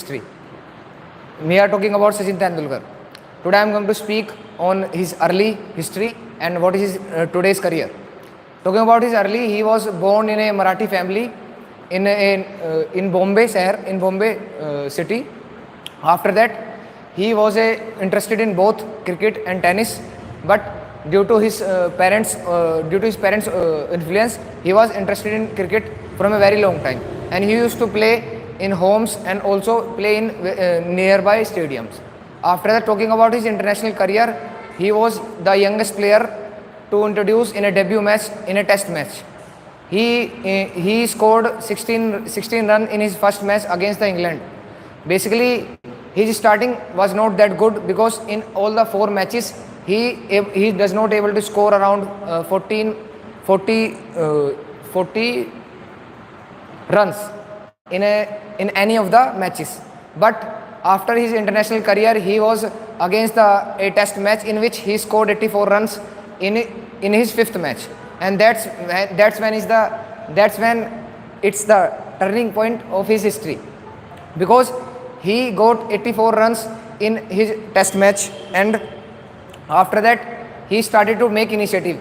history. We are talking about Sachin Tendulkar. Today I am going to speak on his early history and what is his today's career. Talking about his early, he was born in a Marathi family in Bombay, city. After that, he was interested in both cricket and tennis, but due to his parents' influence, he was interested in cricket from a very long time, and he used to play in homes and also play in nearby stadiums. After that, talking about his international career, he was the youngest player to introduce in a debut match in a test match. He scored 16 runs in his first match against the England. Basically, his starting was not that good because in all the 4 matches he does not able to score around 40 runs in any of the matches. But after his international career, he was against a test match in which he scored 84 runs in his 5th match, and that's when it's the turning point of his history, because he got 84 runs in his test match, and after that he started to make initiative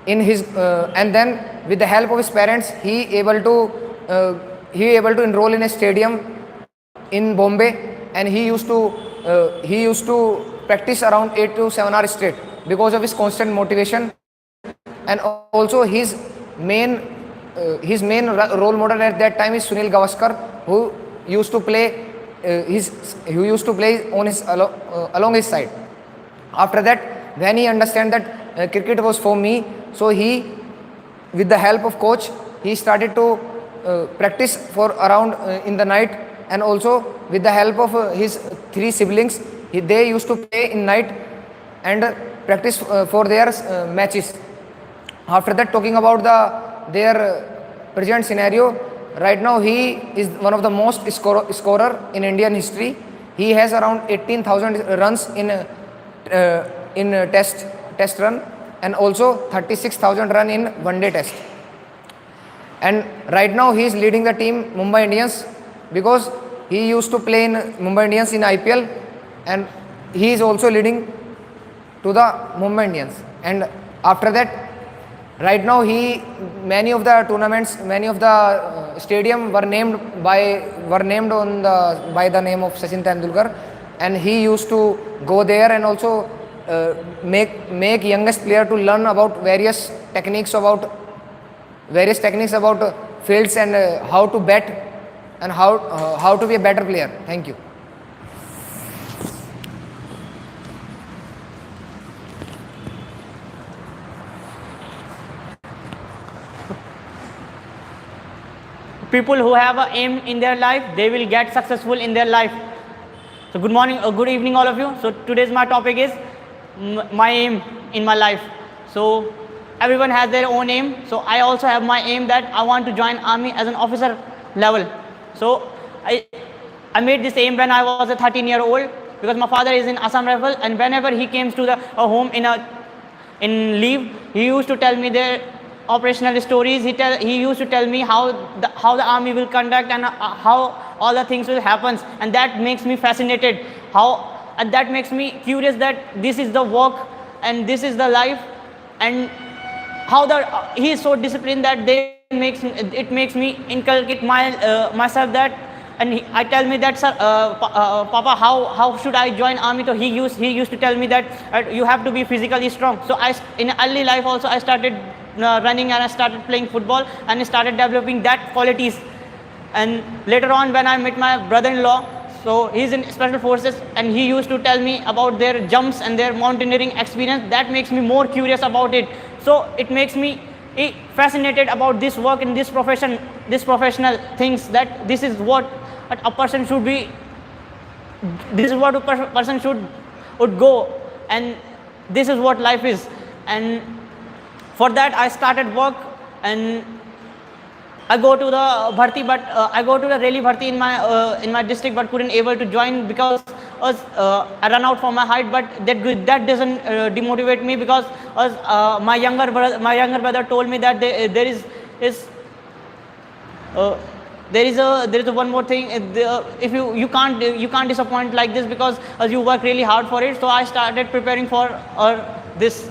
in his and then with the help of his parents he able to enroll in a stadium in Bombay, and he used to practice around 8 to 7 hours straight because of his constant motivation. And also his main role model at that time is Sunil Gavaskar, who used to play along his side. After that, when he understand that cricket was for me, so he, with the help of coach, he started to practice for around in the night, and also with the help of his 3 siblings, they used to play in night and practice for their matches. After that, talking about their present scenario, right now he is one of the most scorer in Indian history. He has around 18,000 runs in test run, and also 36,000 run in one day test. And right now he is leading the team Mumbai Indians, because he used to play in Mumbai Indians in IPL, and he is also leading to the Mumbai Indians. And after that, right now many of the tournaments, many of the stadium were named by the name of Sachin Tendulkar, and he used to go there and also make youngest player to learn about various techniques about fields and how to bat and how to be a better player. Thank you. People who have an aim in their life, they will get successful in their life. So good morning, good evening all of you. So today's my topic is my aim in my life. So everyone has their own aim. So I also have my aim that I want to join army as an officer level. So I made this aim when I was a 13-year-old, because my father is in Assam Rifle, and whenever he came to the home in leave, he used to tell me the operational stories. He used to tell me how the army will conduct and how all the things will happen, and that makes me fascinated. And that makes me curious that this is the work and this is the life, and how he is so disciplined that it makes me inculcate myself that. And I tell me that, sir, Papa, how should I join army? So he used to tell me that you have to be physically strong. So in early life also I started running, and I started playing football, and I started developing that qualities. And later on, when I met my brother-in-law, so he's in special forces, and he used to tell me about their jumps and their mountaineering experience. That makes me more curious about it. So it makes me fascinated about this work and this profession, this professional things, that this is what a person should be, this is what a person would go, and this is what life is. And for that I started work, and I go to the bharti, but I go to the Rally bharti in my district, but couldn't able to join because I run out for my height. But that doesn't demotivate me, because my younger brother told me that there is there is a one more thing. If you can't disappoint like this, because you work really hard for it. So I started preparing for this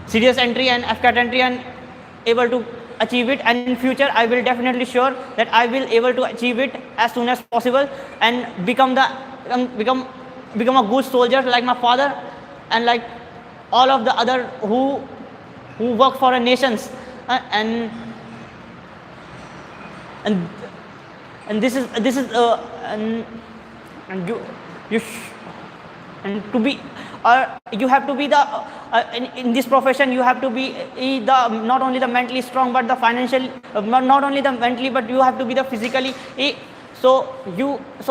serious entry and FCAT entry, and able to achieve it. And in future I will definitely sure that I will able to achieve it as soon as possible, and become a good soldier like my father, and like all of the other who work for a nations. And this is and you and to be you have to be the in this profession you have to be the not only the mentally strong, but the financial not only the mentally, but you have to be the physically. So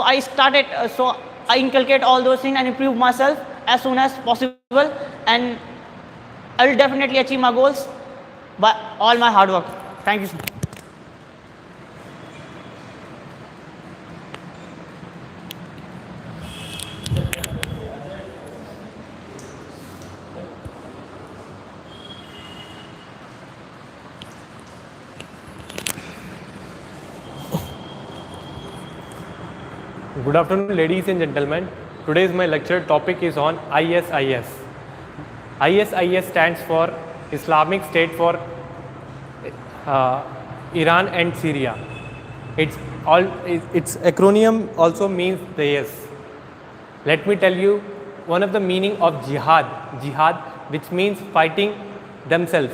I started so I inculcate all those things and improve myself as soon as possible, and I will definitely achieve my goals by all my hard work. Thank you, sir. Good afternoon, ladies and gentlemen. Today's my lecture topic is on ISIS. ISIS stands for Islamic State for Iran and Syria. Its acronym also means the yes. Let me tell you one of the meaning of jihad. Jihad, which means fighting themselves,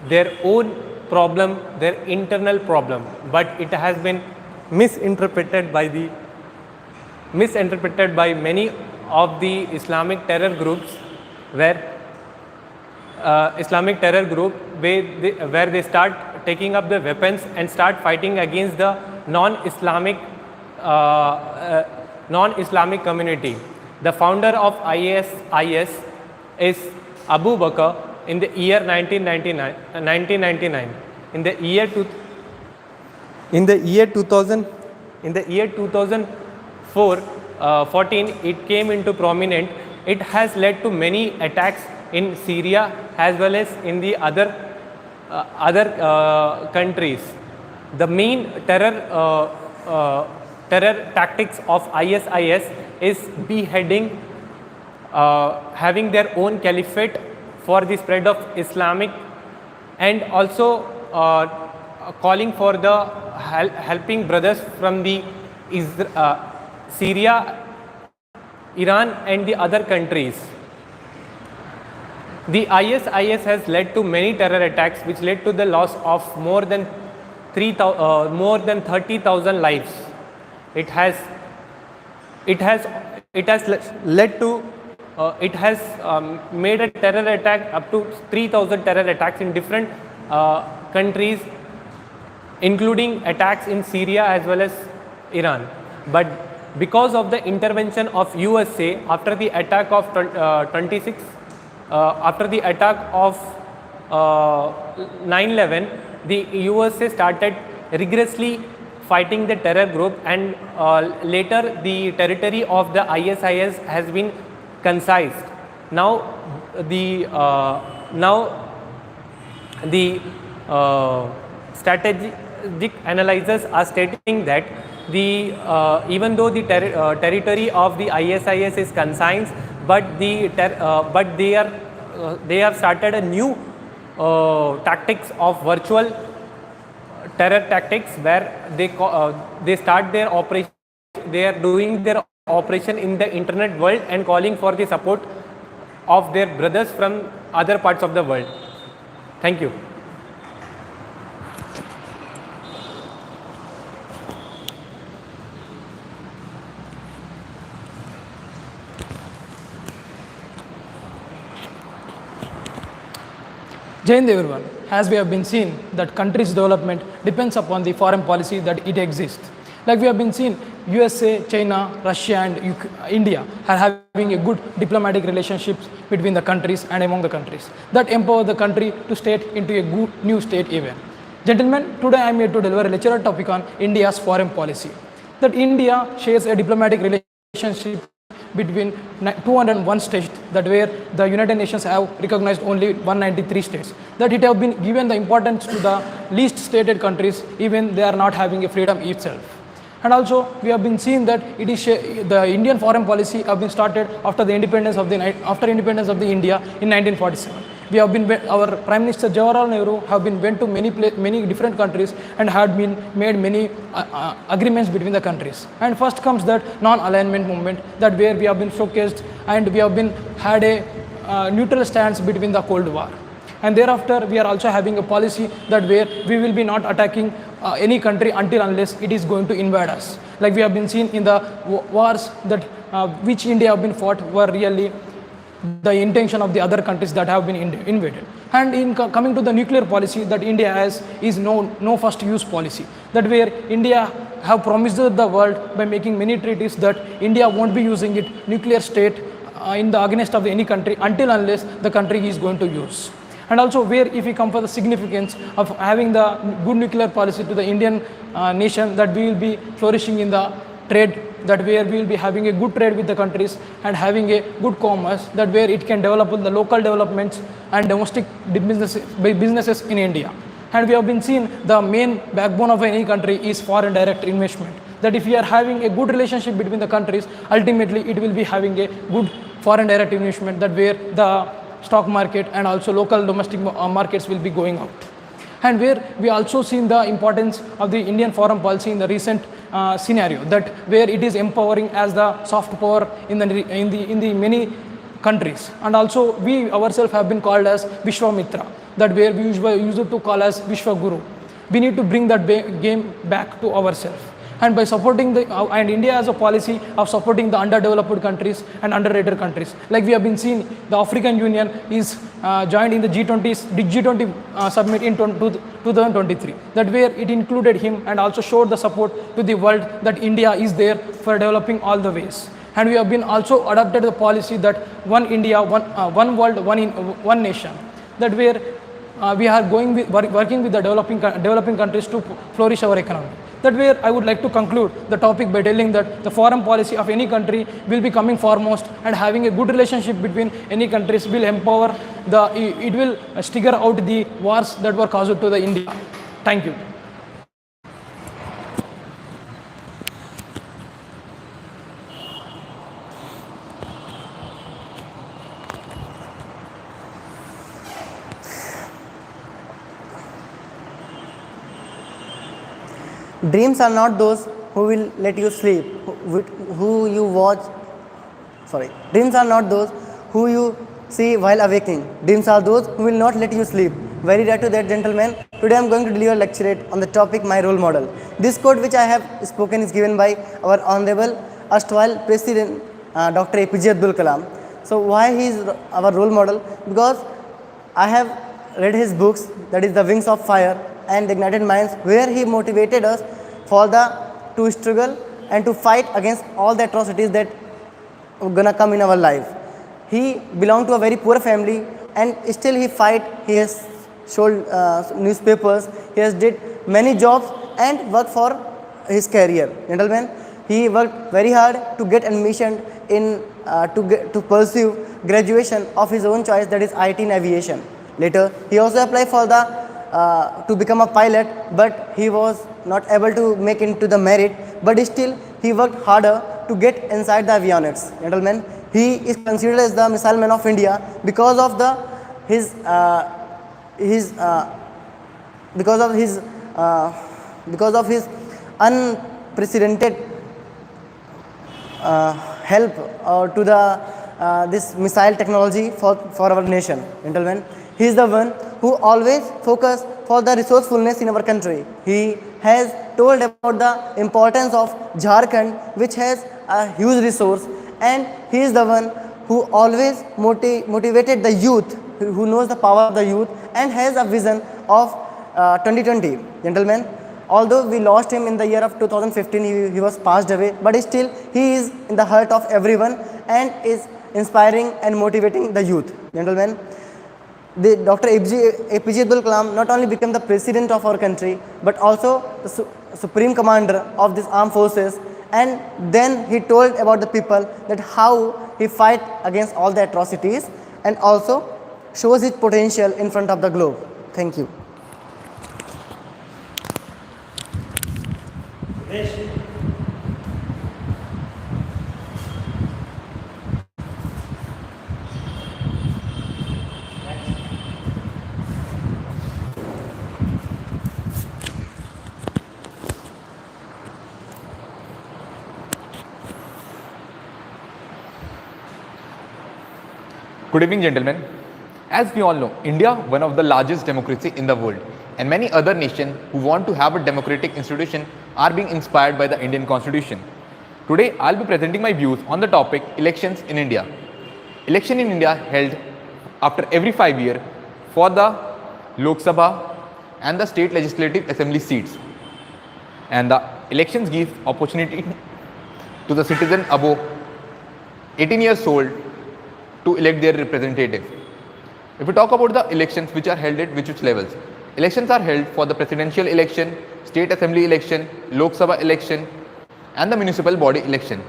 their own problem, their internal problem, but it has been misinterpreted by many of the Islamic terror groups, where where they start taking up the weapons and start fighting against the non-Islamic community. The founder of ISIS is Abu Bakr in the year 1999. In the year 2014, it came into prominent. It has led to many attacks in Syria as well as in the other countries. The main terror tactics of ISIS is beheading, having their own caliphate for the spread of Islamic, and also calling for the helping brothers from the Syria, Iran and the other countries. The ISIS has led to many terror attacks, which led to the loss of more than 30,000 lives. It has made a terror attack up to 3,000 terror attacks in different countries, including attacks in Syria as well as Iran. But because of the intervention of USA after the attack of after the attack of 9/11, the USA started rigorously fighting the terror group, and later the territory of the ISIS has been concised. Now the strategic analyzers are stating that even though the territory of the ISIS is concised, but they have started a new tactics of virtual terror tactics, where they start their operation. They are doing their operation in the internet world and calling for the support of their brothers from other parts of the world. Thank you. Jai Hind everyone. As we have been seen that country's development depends upon the foreign policy that it exists. Like we have been seen, USA, China, Russia and India are having a good diplomatic relationships between the countries and among the countries that empower the country to state into a good new state even. Gentlemen, today I am here to deliver a lecture topic on India's foreign policy. That India shares a diplomatic relationship between 201 states, that where the United Nations have recognized only 193 states. That it have been given the importance to the least stated countries, even they are not having a freedom itself. And also we have been seeing that it is the Indian foreign policy have been started after the independence of the India in 1947. We have been our Prime Minister Jawaharlal Nehru have been went to many different countries and had been made many agreements between the countries. And first comes that non-alignment movement, that where we have been showcased and we have been had a neutral stance between the Cold War. And thereafter we are also having a policy that where we will be not attacking any country until unless it is going to invade us. Like we have been seen in the wars that which India have been fought were really the intention of the other countries that have been invaded. And in coming to the nuclear policy that India has is no first use policy, that where India have promised the world by making many treaties that India won't be using it nuclear state in the against of any country until unless the country is going to use. And also where if we come for the significance of having the good nuclear policy to the Indian nation, that we will be flourishing in the trade, that where we will be having a good trade with the countries and having a good commerce, that where it can develop the local developments and domestic businesses in India. And we have been seeing the main backbone of any country is foreign direct investment, that if we are having a good relationship between the countries, ultimately it will be having a good foreign direct investment, that where the stock market and also local domestic markets will be going out. And where we also seen the importance of the Indian foreign policy in the recent scenario, that where it is empowering as the soft power in the many countries. And also we ourselves have been called as Vishwamitra, that where we used to call as Vishwaguru. We need to bring that game back to ourselves. And by supporting and India has a policy of supporting the underdeveloped countries and underrated countries. Like we have been seeing, the African Union is joined in the G20 summit in 2023. That where it included him and also showed the support to the world that India is there for developing all the ways. And we have been also adopted the policy that one India, one world, one nation. That where we are working with the developing countries to flourish our economy. That where I would like to conclude the topic by telling that the foreign policy of any country will be coming foremost, and having a good relationship between any countries will empower it will stagger out the wars that were caused to the India. Thank you. Dreams are not those who will let you sleep, who you watch. Dreams are not those who you see while awaking. Dreams are those who will not let you sleep. Very rare to that, gentlemen. Today I am going to deliver a lecturette on the topic my role model. This quote which I have spoken is given by our Honorable erstwhile President Dr. APJ Abdul Kalam. So why he is our role model? Because I have read his books, that is The Wings of Fire and Ignited Minds, where he motivated us to struggle and to fight against all the atrocities that are gonna come in our life. He belonged to a very poor family and still he fight. He has sold newspapers, he has did many jobs and worked for his career. Gentlemen, he worked very hard to get admission in to pursue graduation of his own choice, that is IT in aviation. Later, he also applied for to become a pilot, but he was not able to make into the merit, but still he worked harder to get inside the avionics. Gentlemen, he is considered as the missile man of India because of his unprecedented help to this missile technology for our nation. Gentlemen, he is the one who always focus for the resourcefulness in our country. He has told about the importance of Jharkhand, which has a huge resource, and he is the one who always motivated the youth, who knows the power of the youth and has a vision of 2020. Gentlemen, although we lost him in the year of 2015, he was passed away, but still he is in the heart of everyone and is inspiring and motivating the youth. Gentlemen, Dr. APJ Abdul Kalam not only became the president of our country, but also the supreme commander of these armed forces, and then he told about the people that how he fight against all the atrocities and also shows his potential in front of the globe. Thank you. Good evening, gentlemen. As we all know, India, one of the largest democracy in the world, and many other nations who want to have a democratic institution are being inspired by the Indian Constitution. Today, I'll be presenting my views on the topic elections in India. Election in India held after every 5 years for the Lok Sabha and the state legislative assembly seats. And the elections give opportunity to the citizen above 18 years old to elect their representative. If we talk about the elections which are held at which levels, elections are held for the presidential election, state assembly election, Lok Sabha election and the municipal body election.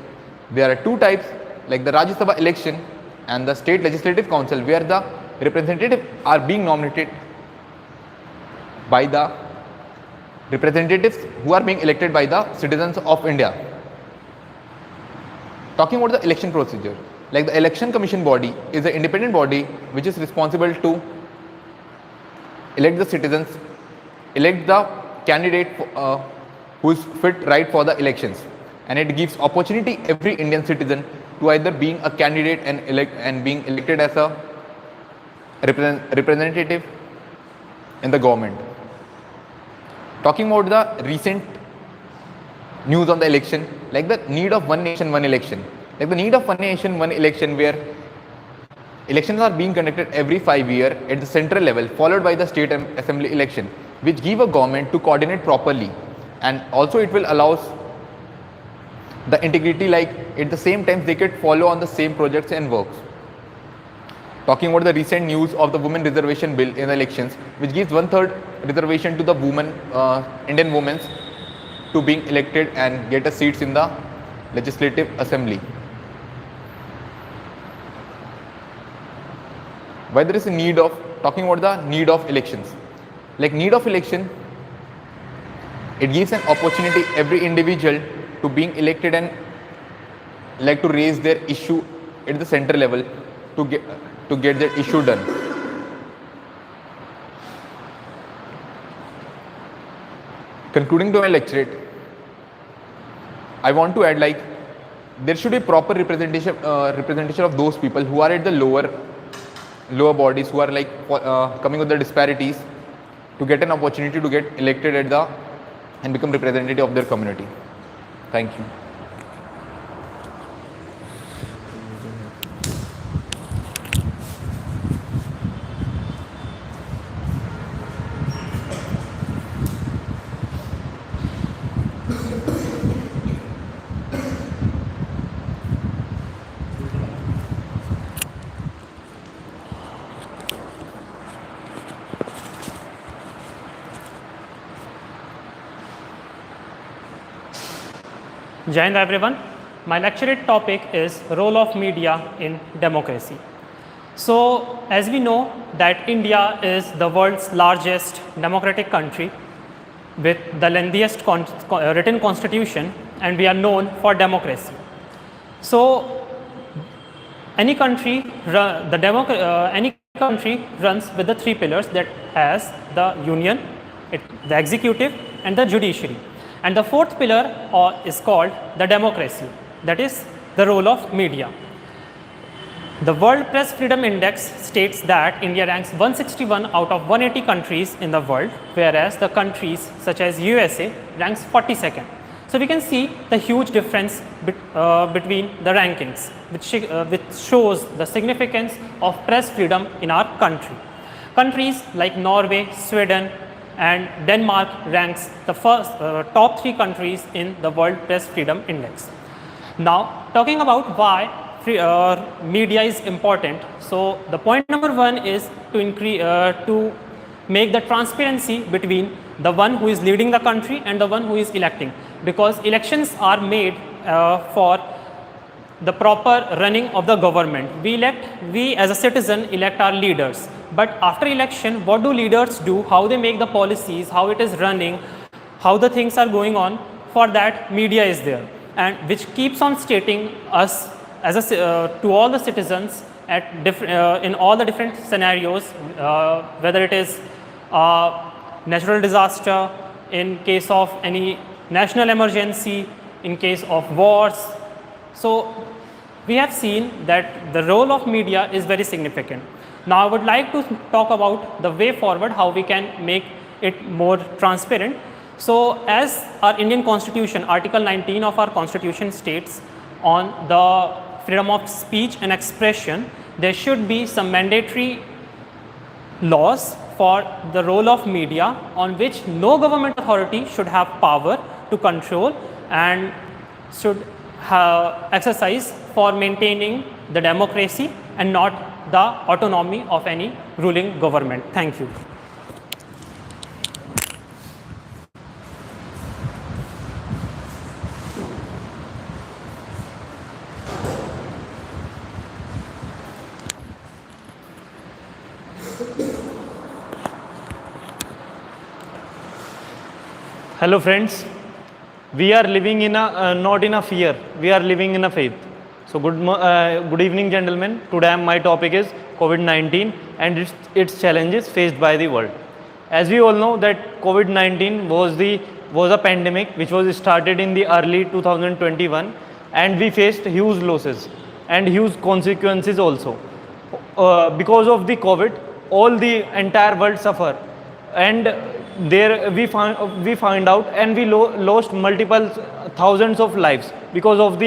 There are two types like the Rajya Sabha election and the state legislative council where the representatives are being nominated by the representatives who are being elected by the citizens of India. Talking about the election procedure, like the election commission body is an independent body which is responsible to elect the citizens, elect the candidate who is fit right for the elections, and it gives opportunity every Indian citizen to either being a candidate and being elected as a representative in the government. Talking about the recent news on the election, like the need of one nation, one election. Like the need of one nation, one election where elections are being conducted every 5 years at the central level followed by the state assembly election which give a government to coordinate properly, and also it will allows the integrity, like at the same time they could follow on the same projects and works. Talking about the recent news of the women reservation bill in the elections which gives 1/3 reservation to the women, Indian women to being elected and get a seats in the legislative assembly. Why there is a need of, talking about the need of elections, like need of election, it gives an opportunity every individual to being elected and like to raise their issue at the center level to get that issue done. Concluding to my lecturate, I want to add like there should be proper representation of those people who are at the lower bodies, who are like coming with the disparities, to get an opportunity to get elected at the and become representative of their community. Thank you. Jai Hind everyone. My lecturate topic is role of media in democracy. So as we know that India is the world's largest democratic country with the lengthiest written constitution, and we are known for democracy. So any country runs with the three pillars that has the union, the executive and the judiciary. And the fourth pillar is called the democracy, that is the role of media. The World Press Freedom Index states that India ranks 161 out of 180 countries in the world, whereas the countries such as USA ranks 42nd. So we can see the huge difference between the rankings, which shows the significance of press freedom in our country. Countries like Norway, Sweden, and Denmark ranks the first top 3 countries in the World Press Freedom Index. Now, talking about why media is important. So, the point number 1 is to make the transparency between the one who is leading the country and the one who is electing, because elections are made for the proper running of the government. We as a citizen elect our leaders. But after election, what do leaders do? How they make the policies, how it is running, how the things are going on? For that, media is there, and which keeps on stating us as to all the citizens at in all the different scenarios, whether it is natural disaster, in case of any national emergency, in case of wars. So we have seen that the role of media is very significant. Now I would like to talk about the way forward, how we can make it more transparent. So as our Indian Constitution, Article 19 of our Constitution states on the freedom of speech and expression, there should be some mandatory laws for the role of media, on which no government authority should have power to control and should exercise for maintaining the democracy and not the autonomy of any ruling government. Thank you. Hello friends, we are living in a not in a fear, we are living in a faith. So good evening gentlemen. Today my topic is COVID-19 and its challenges faced by the world. As we all know that COVID-19 was a pandemic which was started in the early 2021, and we faced huge losses and huge consequences also. Because of the COVID, all the entire world suffer, and there we find out and we lost multiple thousands of lives because of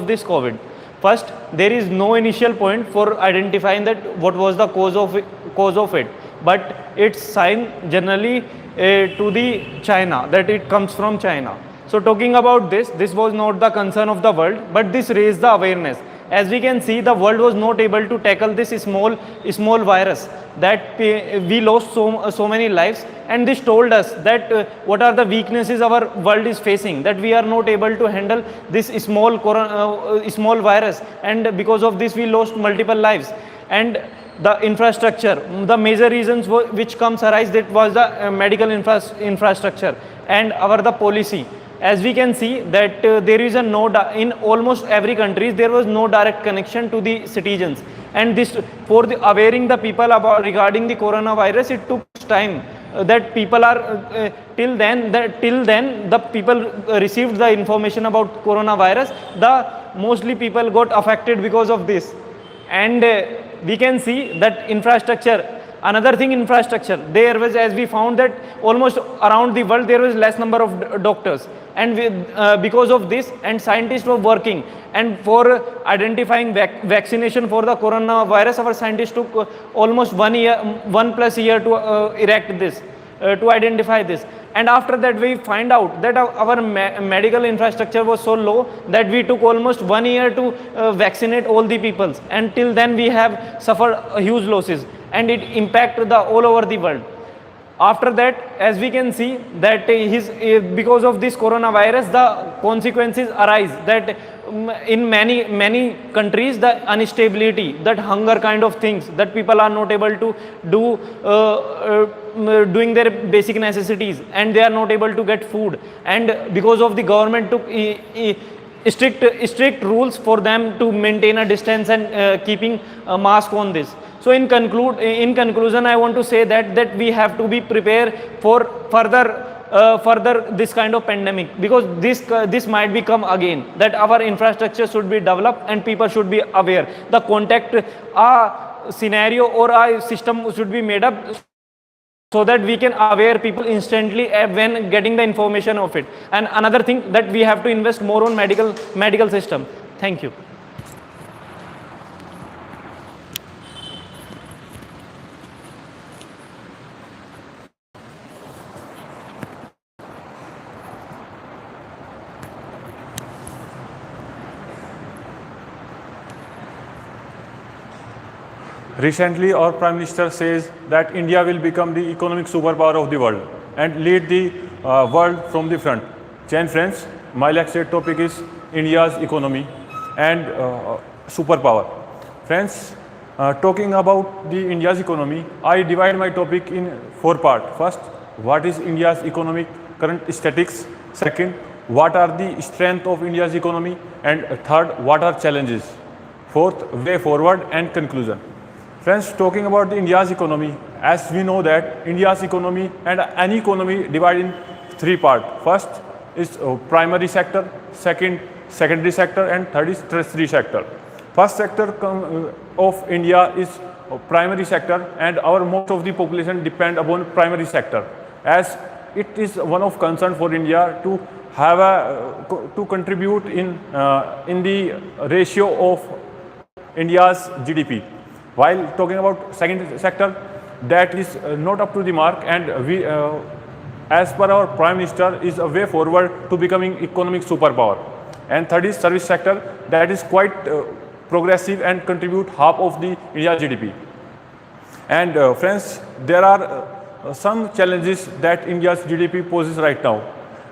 this COVID. First, there is no initial point for identifying that what was the cause of it, but it's sign generally to the China, that it comes from China. So talking about this was not the concern of the world, but this raised the awareness. As we can see, the world was not able to tackle this small virus, that we lost so many lives, and this told us that what are the weaknesses our world is facing, that we are not able to handle this small virus, and because of this we lost multiple lives. And the infrastructure, the major reasons which arise, that was the medical infrastructure and the policy. As we can see that there is in almost every country there was no direct connection to the citizens, and this for awareing the people about regarding the coronavirus, it took time that people are till then the people received the information about coronavirus, the mostly people got affected because of this. And we can see that infrastructure. Another thing, infrastructure. There was, as we found that almost around the world there was less number of doctors, and because of this, and scientists were working, and for identifying vaccination for the coronavirus, our scientists took almost 1 plus year to erect this, to identify this. And after that we find out that our medical infrastructure was so low that we took almost 1 year to vaccinate all the peoples, and till then we have suffered huge losses, and it impacted all over the world. After that, as we can see that because of this coronavirus, the consequences arise, that in many countries the instability, that hunger kind of things, that people are not able to do doing their basic necessities, and they are not able to get food, and because of the government took strict rules for them to maintain a distance and keeping a mask on this. So in conclusion, I want to say that we have to be prepared for further this kind of pandemic, because this might become again, that our infrastructure should be developed and people should be aware. The contact scenario or a system should be made up so that we can aware people instantly when getting the information of it. And another thing, that we have to invest more on medical system. Thank you. Recently, our Prime Minister says that India will become the economic superpower of the world and lead the world from the front. Friends, my lecture topic is India's economy and superpower. Friends, talking about the India's economy, I divide my topic in 4 parts. First, what is India's economic current statistics? Second, what are the strength of India's economy? And third, what are challenges? Fourth, way forward and conclusion. Friends, talking about the India's economy, as we know that India's economy and any economy divided in 3 parts. First is primary sector, second secondary sector, and third is tertiary sector. First sector of India is primary sector, and our most of the population depend upon primary sector, as it is one of concern for India to have to contribute in the ratio of India's GDP. While talking about second sector, that is not up to the mark, and we, as per our Prime Minister, is a way forward to becoming economic superpower. And third is service sector, that is quite progressive and contribute half of the India GDP. And friends, there are some challenges that India's GDP poses right now.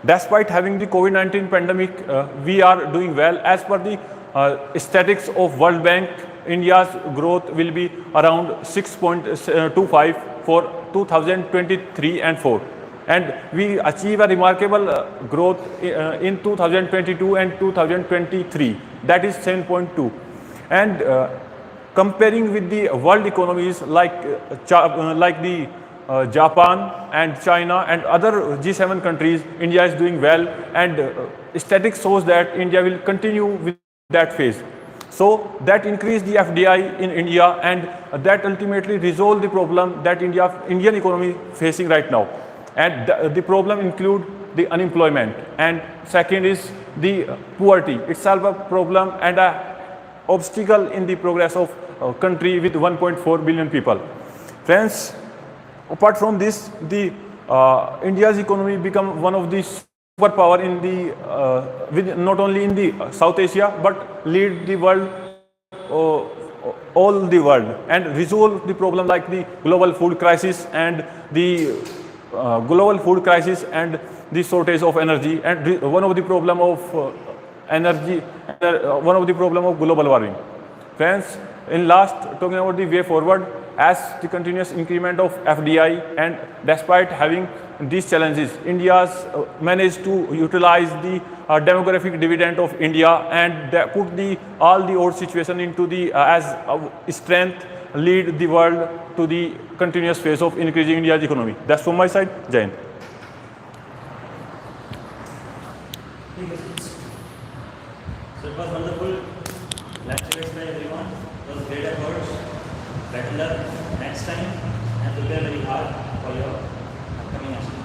Despite having the COVID-19 pandemic, we are doing well. As per the statistics of World Bank, India's growth will be around 6.25 for 2023 and 4. And we achieve a remarkable growth in 2022 and 2023, that is 7.2. And comparing with the world economies like the Japan and China and other G7 countries, India is doing well, and statistics shows that India will continue with that phase. So that increase the FDI in India, and that ultimately resolve the problem that Indian economy facing right now. And the problem include the unemployment, and second is the poverty itself a problem and a obstacle in the progress of a country with 1.4 billion people. Friends, apart from this, the India's economy become one of the superpower in the not only in the South Asia but lead the world, all the world, and resolve the problem like the global food crisis and the shortage of energy, and one of the problem of one of the problem of global warming. Friends, in last, talking about the way forward, as the continuous increment of FDI, and despite having these challenges, India's managed to utilize the demographic dividend of India, and put all the old situation into the as strength, lead the world to the continuous phase of increasing India's economy. That's from my side. Jai Hind. So it was wonderful. Lecturette by everyone. It was great efforts. Better luck next time, and prepare very hard for your upcoming action.